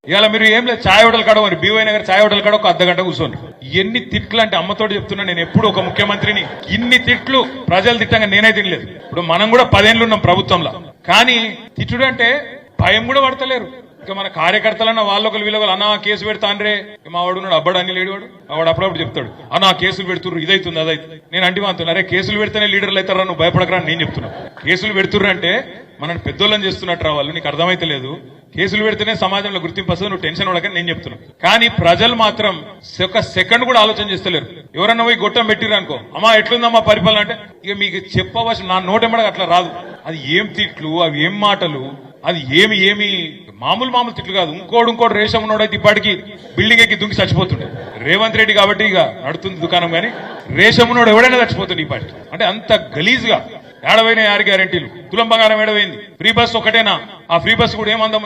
ఇవాళ మీరు ఏం లేదు ఛాయ్ హోటల్ కాడ మరి బీవై నగర్ ఛాయ్ హోటల్ కాడ ఒక అర్ధగంట కూర్చోండి. ఎన్ని తిట్లు అంటే అమ్మతోటి చెప్తున్నా, నేను ఎప్పుడు ఒక ముఖ్యమంత్రిని ఇన్ని తిట్లు ప్రజలు తిట్టంగా నేనే తినలేదు. ఇప్పుడు మనం కూడా 10 ఏళ్ళు ఉన్నాం ప్రభుత్వంలో, కానీ తిట్టుడు అంటే భయం కూడా పడతలేరు. ఇక మన కార్యకర్తలన్న వాళ్ళొకరు వీళ్ళొకరు అన్న కేసు పెడతా అంటే మా వాడు ఉన్నాడు అబ్బాడు అని లేడు వాడు అప్పుడప్పుడు చెప్తాడు అన్న కేసులు పెడుతుర్రు ఇదైతుంది అదైతుంది. నేను అంటి మాత్రం అరే కేసులు పెడితేనే లీడర్లు అవుతారా, నువ్వు భయపడకరా అని నేను చెప్తున్నా. కేసులు పెడుతుర్రు అంటే మనం పెద్దోళ్ళని చేస్తున్నట్టు వాళ్ళు, నీకు అర్థమైతే లేదు. కేసులు పెడితేనే సమాజంలో గుర్తింపు వస్తుంది, నువ్వు టెన్షన్ పడకని నేను చెప్తున్నా. కానీ ప్రజలు మాత్రం ఒక సెకండ్ కూడా ఆలోచన చేస్తలేరు. ఎవరన్నా పోయి గొట్టం పెట్టిరు అనుకో, అమ్మా ఎట్లుందమ్మా పరిపాలన అంటే ఇక మీకు చెప్పవలసిన నా నోటెంబడ అట్లా రాదు. అది ఏం తిట్లు, అవి ఏం మాటలు, అది ఏమి మామూలు తిట్లు కాదు. ఇంకోటి రేషం ఉన్నాడైతే ఇప్పటికి బిల్డింగ్ ఎక్కి దుంకి చచ్చిపోతుండే. రేవంత్ రెడ్డి కాబట్టి ఇక నడుతుంది దుకాణం, కానీ రేషం ఉన్నాడు ఎవడైనా చచ్చిపోతుండే ఈ పాటికి. అంటే అంత గలీజ్ గా ఏడవైన 6 గ్యారెంటీలు, తులం బంగారం ఏడవైంది. ఫ్రీ బస్ ఒకటేనా, ఆ ఫ్రీ బస్ కూడా ఏమందాం